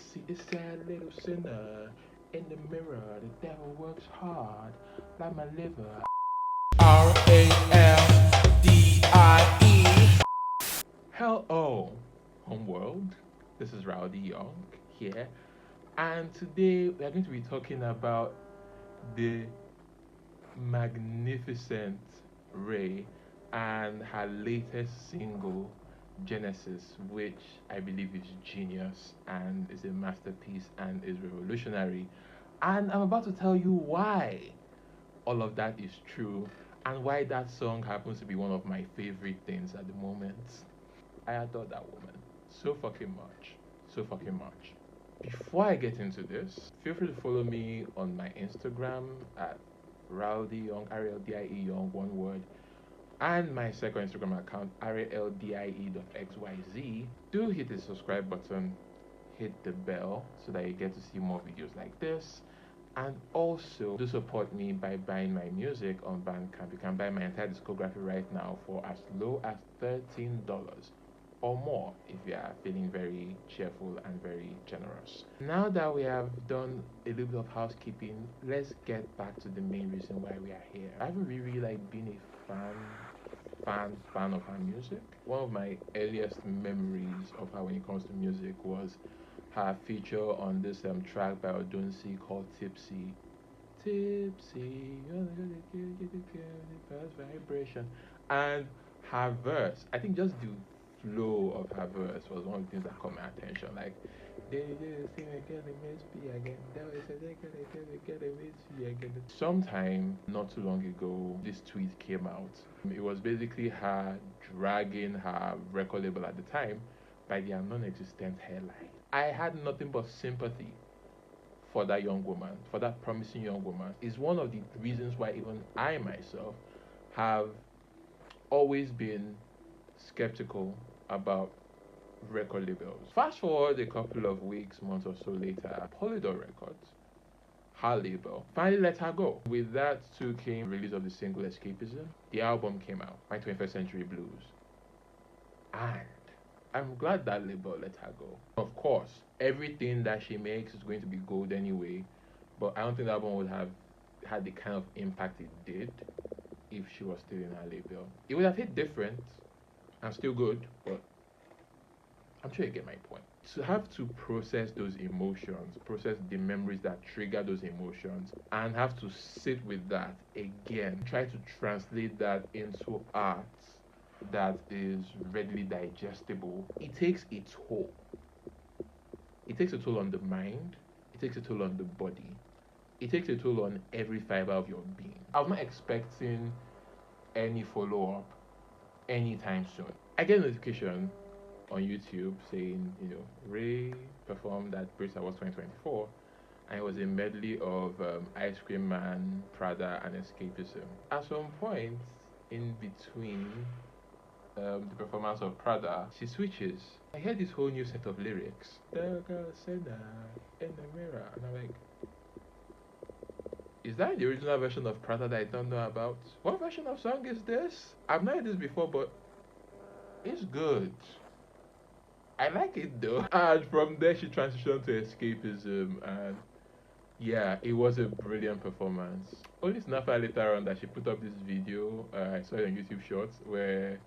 see a sad little sinner in the mirror. The devil works hard like my liver. RALDIE. Hello, homeworld. This is Raldie Young here, and today we are going to be talking about the magnificent RAYE and her latest single, Genesis, which I believe is genius and is a masterpiece and is revolutionary. And I'm about to tell you why all of that is true and why that song happens to be one of my favorite things at the moment. I adore that woman so fucking much. So fucking much. Before I get into this, feel free to follow me on my Instagram at Raldie Young, RLDIE Young, one word, and my second Instagram account, RALDIE.xyz. Do hit the subscribe button, hit the bell so that you get to see more videos like this. And also do support me by buying my music on Bandcamp. You can buy my entire discography right now for as low as $13 or more if you are feeling very cheerful and very generous. Now that we have done a little bit of housekeeping, let's get back to the main reason why we are here. I haven't really been a fan of her music. One of my earliest memories of her when it comes to music was her feature on this track by Odunsi called Tipsy. Tipsy, you're the first vibration. And her verse, I think just the flow of her verse was one of the things that caught my attention. Like, they just see me get miss me again. That was they get miss me again. Sometime not too long ago, this tweet came out. It was basically her dragging her record label at the time by their non-existent hairline. I had nothing but sympathy for that young woman, for that promising young woman. Is one of the reasons why even I myself have always been skeptical about record labels. Fast forward a couple of weeks, months or so later, Polydor Records, her label, finally let her go. With that too came release of the single Escapism. The album came out, My 21st Century Blues. And I'm glad that label let her go. Of course, everything that she makes is going to be gold anyway, but I don't think that album would have had the kind of impact it did if she was still in her label. It would have hit different and still good, but I'm sure you get my point. To have to process those emotions, process the memories that trigger those emotions, and have to sit with that again, try to translate that into art that is readily digestible, it takes a toll. It takes a toll on the mind, it takes a toll on the body, it takes a toll on every fiber of your being. I'm not expecting any follow up anytime soon. I get a notification on YouTube saying, RAYE performed at Brit Awards 2024, and it was a medley of Ice Cream Man, Prada, and Escapism. At some point in between the performance of Prada, she switches. I heard this whole new set of lyrics. The girl said that in the mirror, and I'm like, is that the original version of Prada that I don't know about? What version of song is this? I've not heard this before, but it's good. I like it though. And from there, she transitioned to Escapism, and yeah, it was a brilliant performance. Only snapper later on that she put up this video. I saw it on YouTube Shorts where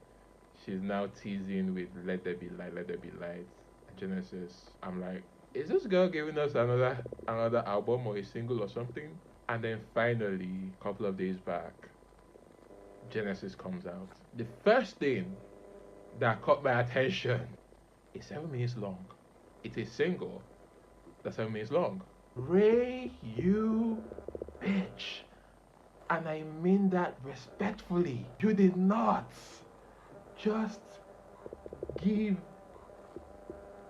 she's now teasing with Let There Be Light, Let There Be Light, Genesis. I'm like, is this girl giving us another album or a single or something? And then finally, a couple of days back, Genesis comes out. The first thing that caught my attention is 7 minutes long. It's a single that's 7 minutes long. RAYE, you bitch. And I mean that respectfully. You did not just give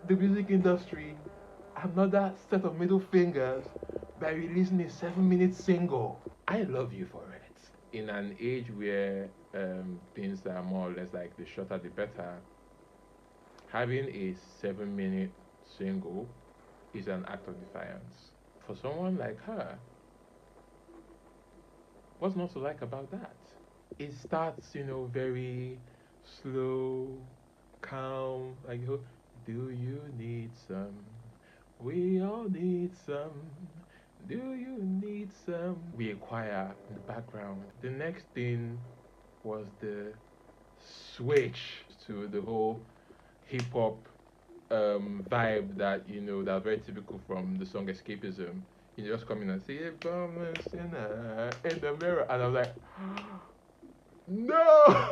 the music industry another set of middle fingers by releasing a 7 minute single. I love you for it. In an age where things are more or less like the shorter the better, having a 7 minute single is an act of defiance. For someone like her, what's not to like about that? It starts, very slow, calm, like, do you need some We all need some. Do you need some? We a choir in the background. The next thing was the switch to the whole hip hop vibe that that's very typical from the song Escapism. You just come in and say, "If I'm a sinner in the mirror," and I was like, "No!"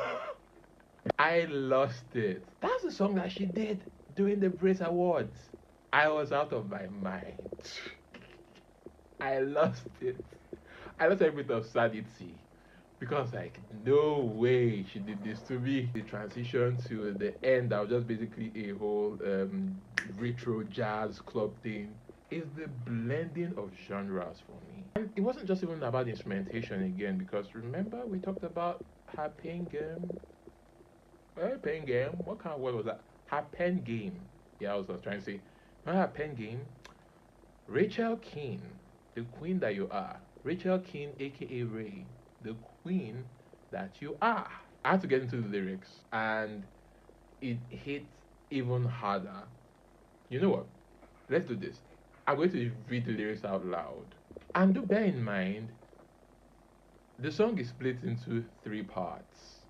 I lost it. That's the song that she did during the Brit Awards. I was out of my mind. I lost it. I lost every bit of sanity because, like, no way she did this to me. The transition to the end, that was just basically a whole retro jazz club thing. Is the blending of genres for me. And it wasn't just even about instrumentation again, because remember we talked about her pen game. Pen game. What kind of word was that? Her pen game. Yeah, I was trying to say. Her pen game. Rachel Keane, the queen that you are. Rachel Keane, aka Ray, the queen that you are. I had to get into the lyrics, and it hit even harder. You know what? Let's do this. I'm going to read the lyrics out loud. And do bear in mind, the song is split into three parts.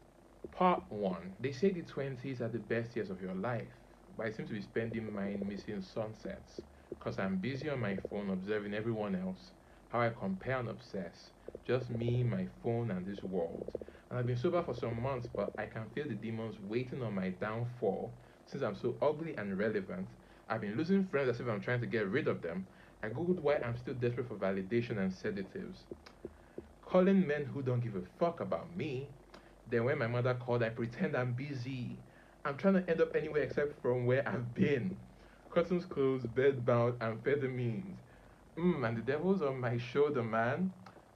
Part 1. They say the 20s are the best years of your life, but I seem to be spending mine missing sunsets, cause I'm busy on my phone observing everyone else, how I compare and obsess, just me, my phone, and this world. And I've been sober for some months, but I can feel the demons waiting on my downfall. Since I'm so ugly and relevant, I've been losing friends as if I'm trying to get rid of them. I googled why I'm still desperate for validation and sedatives. Calling men who don't give a fuck about me. Then when my mother called, I pretend I'm busy. I'm trying to end up anywhere except from where I've been. Curtains closed, bed bound, amphetamines. And the devil's on my shoulder, man.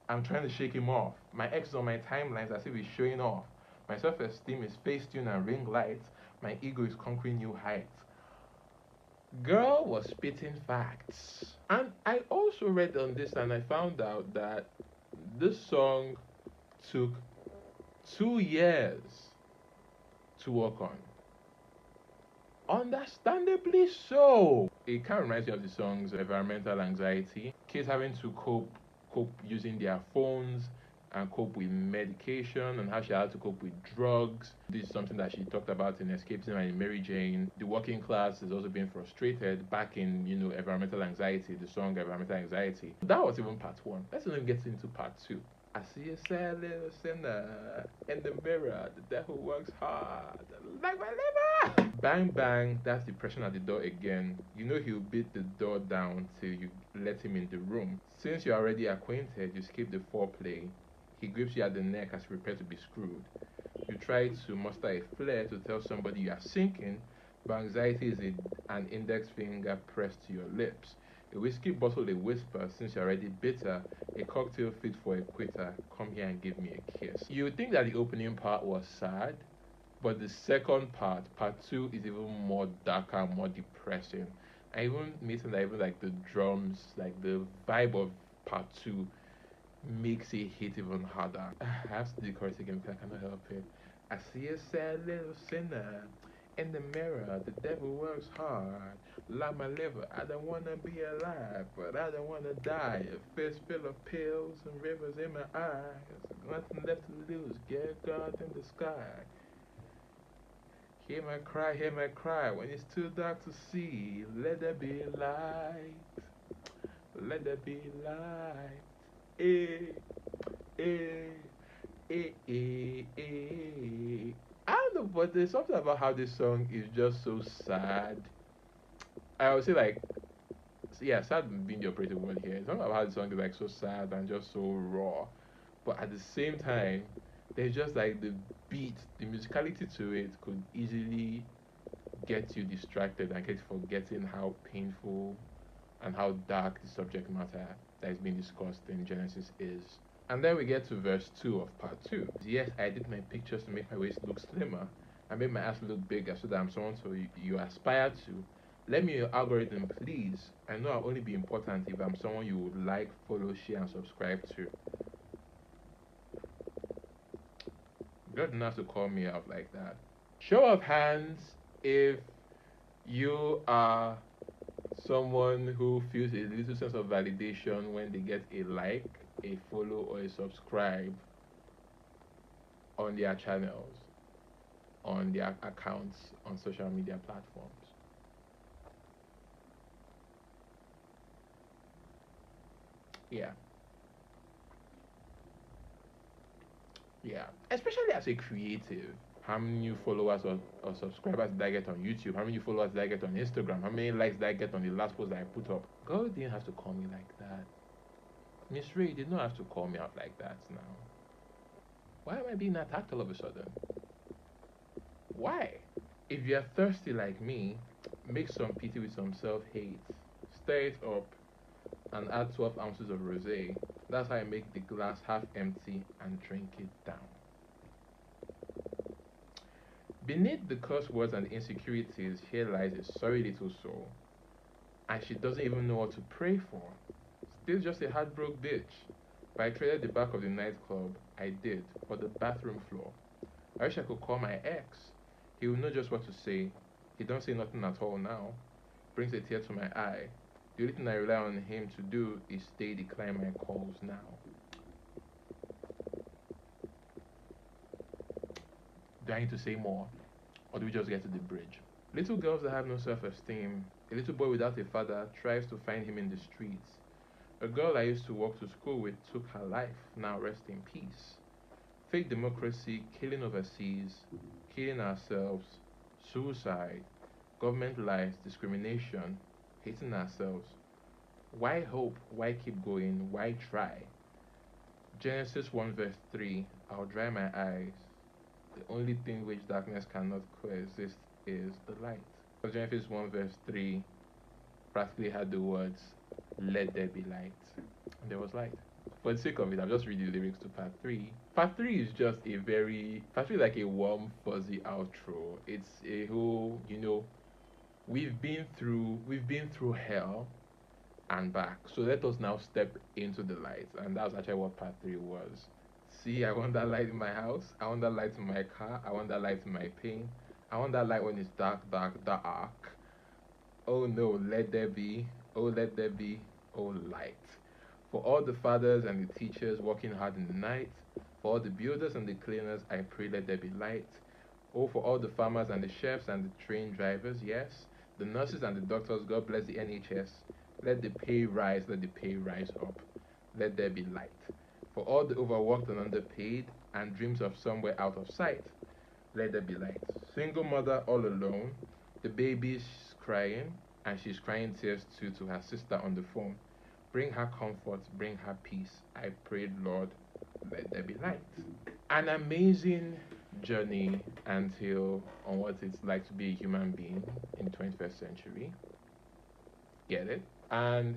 I'm trying to shake him off. My ex is on my timelines as if he's showing off. My self-esteem is Facetune and ring lights. My ego is conquering new heights. Girl was spitting facts. And I also read on this and I found out that this song took 2 years to work on. Understandably so. It kind of reminds me of the songs environmental anxiety. Kids having to cope using their phones and cope with medication, and how she had to cope with drugs. This is something that she talked about in Escapism and in Mary Jane. The working class is also being frustrated back in, environmental anxiety, the song Environmental Anxiety. That was even part 1. Let's even get into part 2. I see a sad little sinner in the mirror. The devil works hard, like my liver. Bang bang, that's depression at the door again. You know he'll beat the door down till you let him in the room. Since you're already acquainted, you skip the foreplay. He grips you at the neck as you prepare to be screwed. You try to muster a flare to tell somebody you are sinking, but anxiety is an index finger pressed to your lips. A whiskey bottle a whisper, since you're already bitter, a cocktail fit for a quitter, come here and give me a kiss. You would think that the opening part was sad, but the second part 2, is even more darker, more depressing. I even meeting that even like the drums, like the vibe of part 2 makes it hit even harder. I have to do the chorus again because I cannot help it. I see a sad little sinner in the mirror. The devil works hard, like my liver. I don't wanna be alive, but I don't wanna die. A fist full of pills and rivers in my eyes. Nothing left to lose. Get God in the sky. Hear my cry. When it's too dark to see, let there be light. Let there be light. Eh, eh, I don't know, but there's something about how this song is just so sad. I would say like, yeah, sad being the operative word here. It's not about how the song is like so sad and just so raw, but at the same time, there's just like the beat, the musicality to it could easily get you distracted and get forgetting how painful and how dark the subject matter that is being discussed in Genesis is. And then we get to verse 2 of part 2. Yes, I did my pictures to make my waist look slimmer. I made my ass look bigger so that I'm someone so you aspire to. Let me your algorithm, please. I know I'll only be important if I'm someone you would like, follow, share, and subscribe to. God didn't have to call me out like that. Show of hands if you are someone who feels a little sense of validation when they get a like, a follow, or a subscribe on their channels, on their accounts, on social media platforms. Yeah, yeah. Especially as a creative. How many new followers or subscribers did I get on YouTube? How many followers did I get on Instagram? How many likes did I get on the last post that I put up? God didn't have to call me like that. Miss Ray did not have to call me out like that now. Why am I being attacked all of a sudden? Why? If you're thirsty like me, make some pity with some self-hate. Stir it up and add 12 ounces of rosé. That's how I make the glass half empty and drink it down. Beneath the curse words and the insecurities, here lies a sorry little soul, and she doesn't even know what to pray for. Still just a heartbroken bitch. But I traded the back of the nightclub, I did, for the bathroom floor. I wish I could call my ex. He would know just what to say. He don't say nothing at all now. Brings a tear to my eye. The only thing I rely on him to do is stay decline my calls now. Do I need to say more? Or do we just get to the bridge? Little girls that have no self-esteem. A little boy without a father tries to find him in the streets. A girl I used to walk to school with took her life, now rest in peace. Fake democracy, killing overseas, killing ourselves, suicide, government lies, discrimination, hating ourselves. Why hope? Why keep going? Why try? Genesis 1 verse 3, I'll dry my eyes. The only thing which darkness cannot coexist is the light. Genesis 1 verse 3 practically had the words, let there be light. And there was light. For the sake of it, I'll just read the lyrics to part 3. Part 3 is just part 3 is like a warm, fuzzy outro. It's a whole, we've been through hell and back. So let us now step into the light. And that's actually what part 3 was. See, I want that light in my house. I want that light in my car. I want that light in my pain. I want that light when it's dark, dark, dark. Oh no, let there be. Oh, let there be. Oh, light. For all the fathers and the teachers working hard in the night, for all the builders and the cleaners, I pray let there be light. Oh, for all the farmers and the chefs and the train drivers, yes. The nurses and the doctors, God bless the NHS. Let the pay rise, let the pay rise up. Let there be light. For all the overworked and underpaid and dreams of somewhere out of sight, let there be light. Single mother all alone, the baby's crying, and she's crying tears too to her sister on the phone. Bring her comfort, bring her peace. I prayed, Lord, let there be light. An amazing journey until on what it's like to be a human being in the 21st century. Get it? And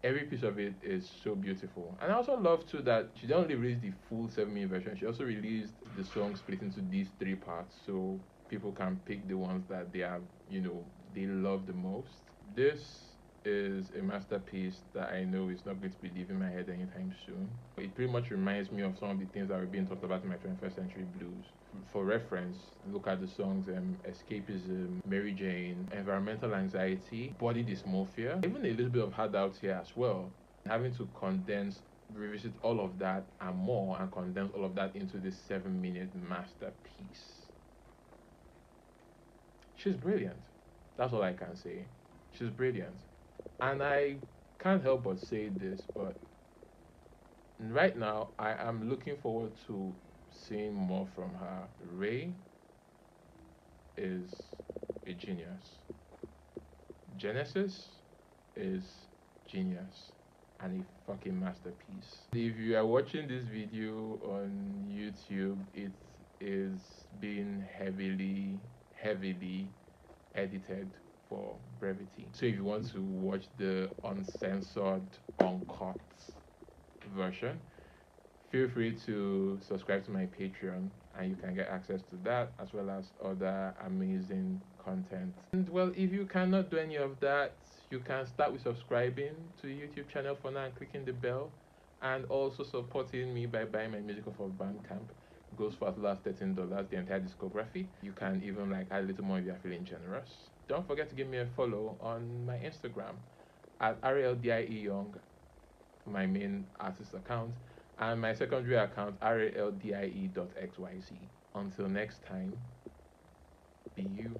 every piece of it is so beautiful. And I also love too that she didn't only release the full 7-minute version, she also released the song split into these 3 parts so people can pick the ones that they have, they love the most. This is a masterpiece that I know is not going to be leaving my head anytime soon. It pretty much reminds me of some of the things that were being talked about in my 21st Century Blues. For reference, look at the songs Escapism, Mary Jane, Environmental Anxiety, Body Dysmorphia, even a little bit of Hard Out Here as well. Having to revisit all of that and more and condense all of that into this 7-minute masterpiece. She's brilliant. That's all I can say. She's brilliant. And I can't help but say this, but right now I am looking forward to seeing more from her. RAYE is a genius. Genesis is genius and a fucking masterpiece. If you are watching this video on YouTube, it is being heavily edited for brevity. So if you want to watch the uncensored, uncut version, feel free to subscribe to my Patreon and you can get access to that as well as other amazing content. And well, if you cannot do any of that, you can start with subscribing to the YouTube channel for now and clicking the bell, and also supporting me by buying my music off of Bandcamp. Goes for as low as $13, the entire discography. You can even add a little more if you're feeling generous. don't forget to give me a follow on my Instagram at RALDIE Young, my main artist account, and my secondary account RALDIE.xyz. Until next time, be you.